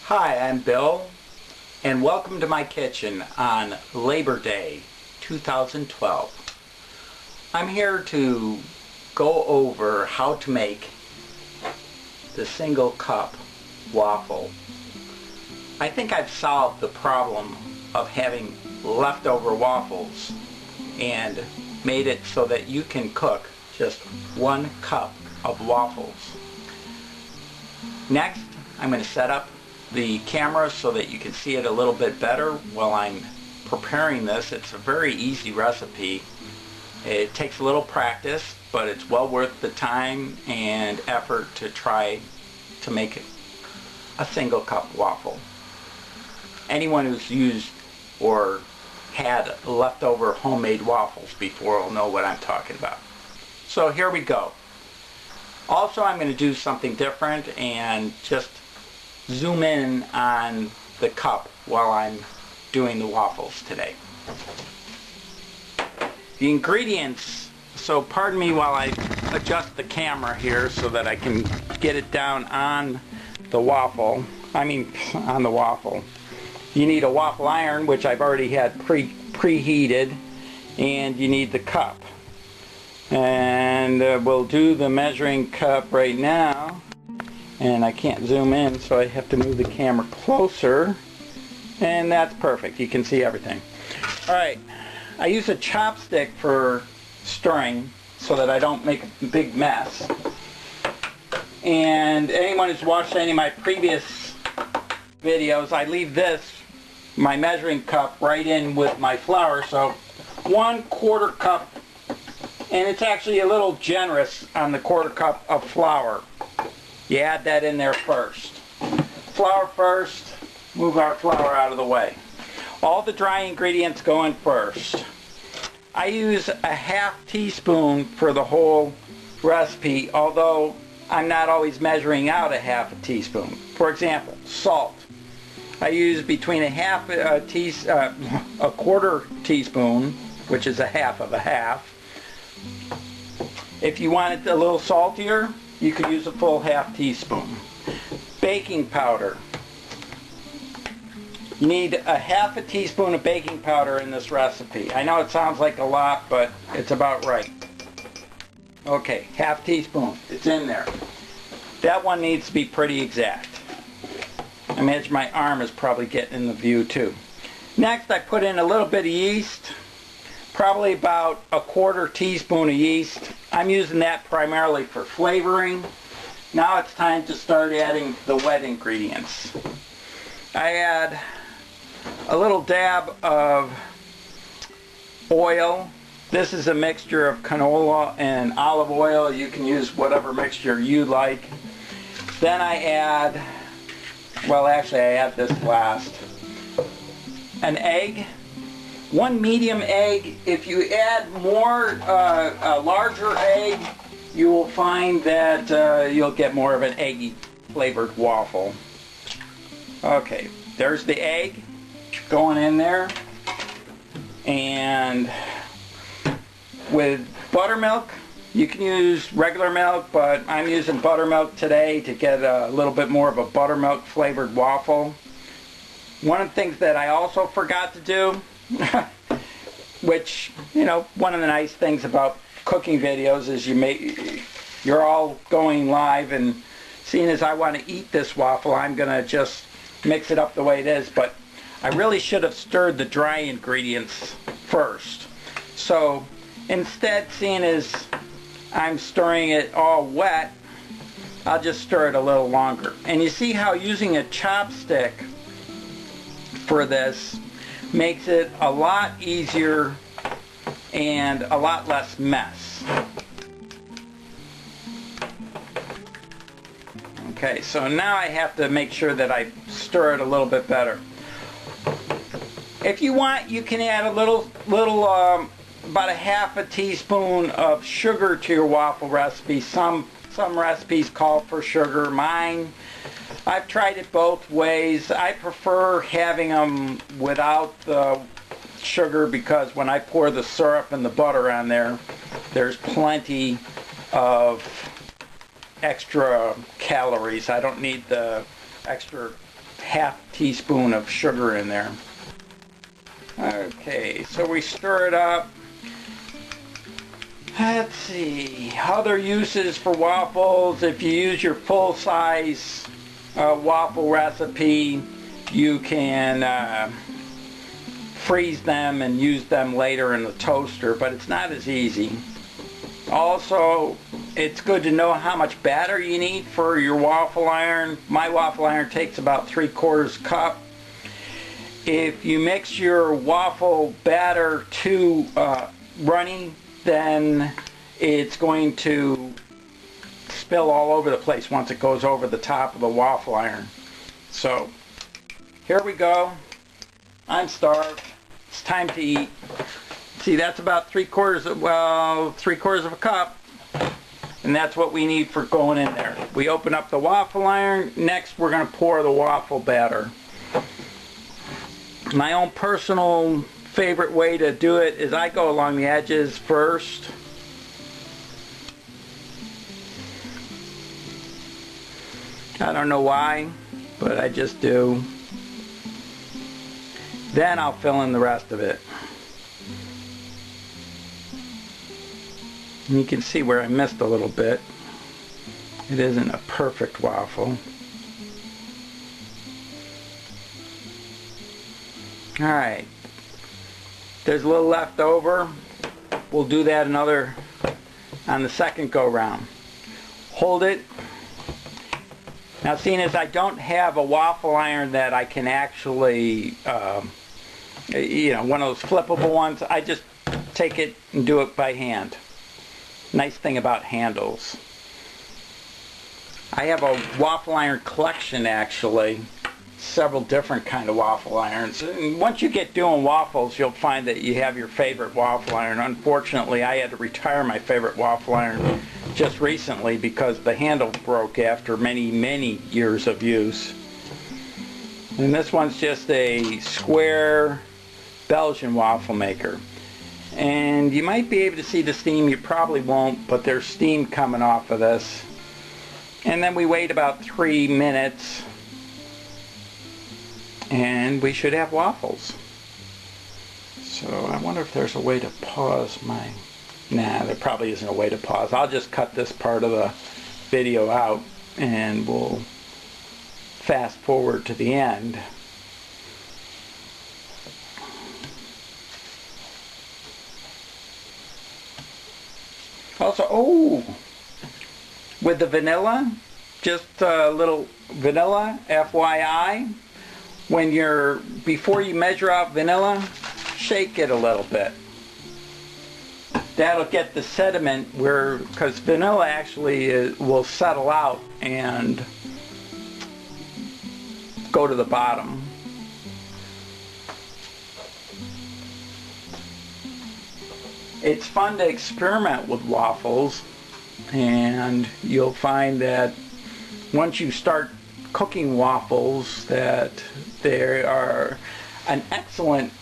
Hi, I'm Bill, and welcome to my kitchen on Labor Day 2012. I'm here to go over how to make the single cup waffle. I think I've solved the problem of having leftover waffles and made it so that you can cook just 1 cup of waffles. Next, I'm going to set up the camera so that you can see it a little bit better while I'm preparing this. It's a very easy recipe. It takes a little practice, but it's well worth the time and effort to try to make a single cup waffle. Anyone who's used or had leftover homemade waffles before will know what I'm talking about. So here we go. Also, I'm going to do something different and just zoom in on the cup while I'm doing the waffles today. The ingredients, so pardon me while I adjust the camera here so that I can get it down on the waffle. On the waffle. You need a waffle iron, which I've already had preheated, and you need the cup. And we'll do the measuring cup right now. And I can't zoom in, so I have to move the camera closer, and that's perfect. You can see everything. Alright, I use a chopstick for stirring so that I don't make a big mess. And anyone who's watched any of my previous videos, I leave my measuring cup right in with my flour, so 1/4 cup, and it's actually a little generous on the 1/4 cup of flour. You add that in there first. Flour first, move our flour out of the way. All the dry ingredients go in first. I use a 1/2 teaspoon for the whole recipe, although I'm not always measuring out a 1/2 teaspoon. For example, salt. I use between a 1/4 teaspoon, which is a 1/2 of a 1/2. If you want it a little saltier, you could use a full 1/2 teaspoon. Baking powder. You need a 1/2 teaspoon of baking powder in this recipe. I know it sounds like a lot, but it's about right. Okay, 1/2 teaspoon. It's in there. That one needs to be pretty exact. I imagine my arm is probably getting in the view too. Next, I put in a little bit of yeast. Probably about a 1/4 teaspoon of yeast. I'm using that primarily for flavoring. Now it's time to start adding the wet ingredients. I add a little dab of oil. This is a mixture of canola and olive oil. You can use whatever mixture you like. Then I add, well actually I add this last, an egg. 1 medium egg. If you add a larger egg, you will find that you'll get more of an eggy flavored waffle. Okay, there's the egg going in there. And with buttermilk, you can use regular milk, but I'm using buttermilk today to get a little bit more of a buttermilk flavored waffle. One of the things that I also forgot to do, which, one of the nice things about cooking videos is you're all going live, and seeing as I want to eat this waffle, I'm going to just mix it up the way it is, but I really should have stirred the dry ingredients first. So instead, seeing as I'm stirring it all wet, I'll just stir it a little longer. And you see how using a chopstick for this makes it a lot easier and a lot less mess. Okay, so now I have to make sure that I stir it a little bit better. If you want, you can add a little about a 1/2 teaspoon of sugar to your waffle recipe. Some recipes call for sugar. Mine, I've tried it both ways. I prefer having them without the sugar because when I pour the syrup and the butter on there, there's plenty of extra calories. I don't need the extra half teaspoon of sugar in there. Okay, so we stir it up. Let's see, other uses for waffles. If you use your full-size waffle recipe, you can freeze them and use them later in the toaster, but it's not as easy. Also, it's good to know how much batter you need for your waffle iron. My waffle iron takes about 3/4 cup. If you mix your waffle batter too runny, then it's going to spill all over the place once it goes over the top of the waffle iron. So, here we go. I'm starved. It's time to eat. See, that's about 3/4 of a cup. And that's what we need for going in there. We open up the waffle iron. Next, we're going to pour the waffle batter. My own personal favorite way to do it is I go along the edges first. I don't know why, but I just do. Then I'll fill in the rest of it. And you can see where I missed a little bit. It isn't a perfect waffle. Alright. There's a little left over. We'll do that on the second go round. Hold it. Now, seeing as I don't have a waffle iron that I can actually, one of those flippable ones, I just take it and do it by hand. Nice thing about handles. I have a waffle iron collection, actually. Several different kind of waffle irons. And once you get doing waffles, you'll find that you have your favorite waffle iron. Unfortunately, I had to retire my favorite waffle iron just recently because the handle broke after many, many years of use. And this one's just a square Belgian waffle maker. And you might be able to see the steam, you probably won't, but there's steam coming off of this. And then we wait about 3 minutes and we should have waffles. So I wonder if there's a way to pause my... Nah, there probably isn't a way to pause. I'll just cut this part of the video out and we'll fast forward to the end. Also, with the vanilla, just a little vanilla, FYI, before you measure out vanilla, shake it a little bit. That'll get the sediment because vanilla actually will settle out and go to the bottom. It's fun to experiment with waffles, and you'll find that once you start cooking waffles that they are an excellent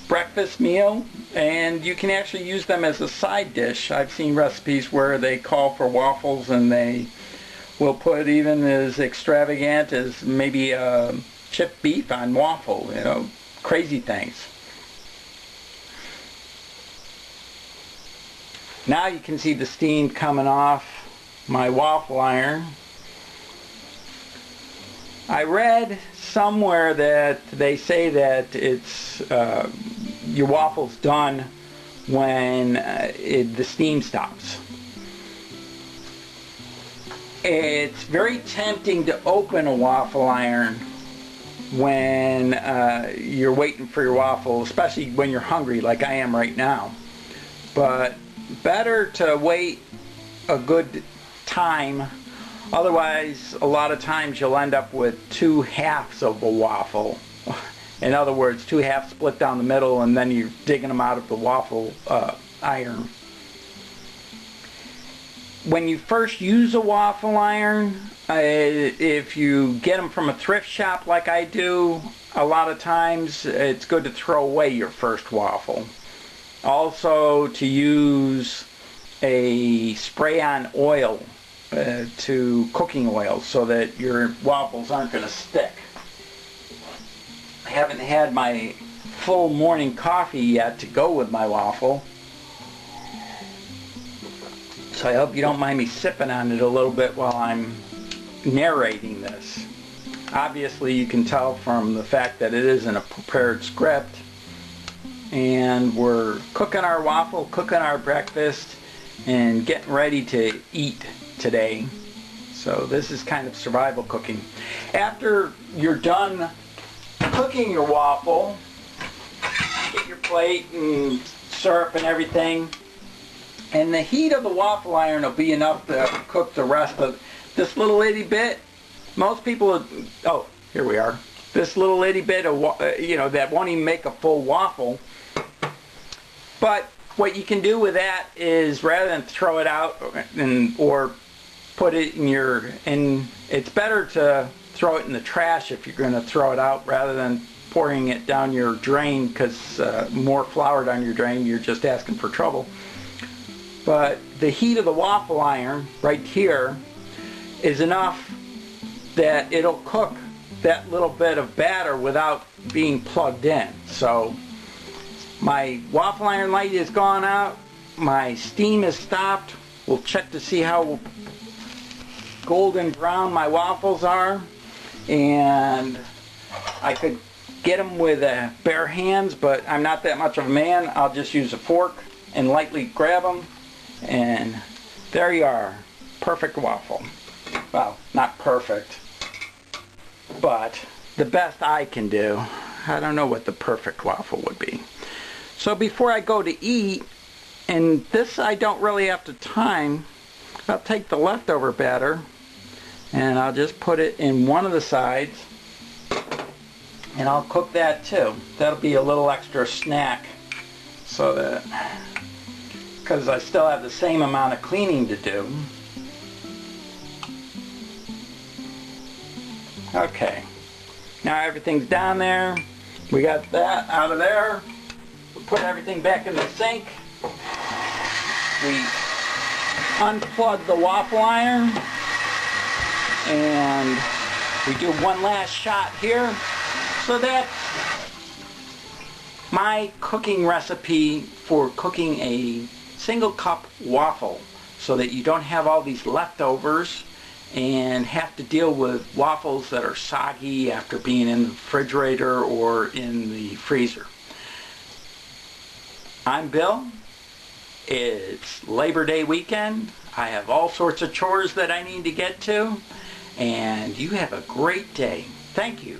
breakfast meal, and you can actually use them as a side dish. I've seen recipes where they call for waffles and they will put even as extravagant as maybe chipped beef on waffle, crazy things. Now you can see the steam coming off my waffle iron. I read somewhere that they say that it's your waffle's done when the steam stops. It's very tempting to open a waffle iron when you're waiting for your waffle, especially when you're hungry like I am right now. But better to wait a good time, otherwise a lot of times you'll end up with 2 halves of a waffle. In other words, 2 halves split down the middle and then you're digging them out of the waffle iron. When you first use a waffle iron, if you get them from a thrift shop like I do, a lot of times it's good to throw away your first waffle. Also, to use a spray-on oil to cooking oil so that your waffles aren't going to stick. haven't had my full morning coffee yet to go with my waffle. So I hope you don't mind me sipping on it a little bit while I'm narrating this. Obviously you can tell from the fact that it isn't a prepared script, and we're cooking our waffle, cooking our breakfast, and getting ready to eat today. So this is kind of survival cooking. After you're done cooking your waffle, get your plate and syrup and everything, and the heat of the waffle iron will be enough to cook the rest of this little itty bit. Most people, oh, here we are. This little itty bit of, that won't even make a full waffle. But what you can do with that is, rather than throw it out or put it in it's better to throw it in the trash if you're going to throw it out, rather than pouring it down your drain, because more flour down your drain, you're just asking for trouble. But the heat of the waffle iron right here is enough that it'll cook that little bit of batter without being plugged in. So my waffle iron light is gone out, my steam is stopped. We'll check to see how golden brown my waffles are, and I could get them with bare hands, but I'm not that much of a man. I'll just use a fork and lightly grab them, and there you are. Perfect waffle. Well, not perfect, but the best I can do. I don't know what the perfect waffle would be. So before I go to eat, and this I don't really have to time, I'll take the leftover batter and I'll just put it in one of the sides, and I'll cook that too. That'll be a little extra snack, so that, because I still have the same amount of cleaning to do. Okay, now everything's down there. We got that out of there. We put everything back in the sink. We unplug the waffle iron, and we do one last shot here. So that's my cooking recipe for cooking a single cup waffle, so that you don't have all these leftovers and have to deal with waffles that are soggy after being in the refrigerator or in the freezer. I'm Bill. It's Labor Day weekend. I have all sorts of chores that I need to get to, and you have a great day. Thank you.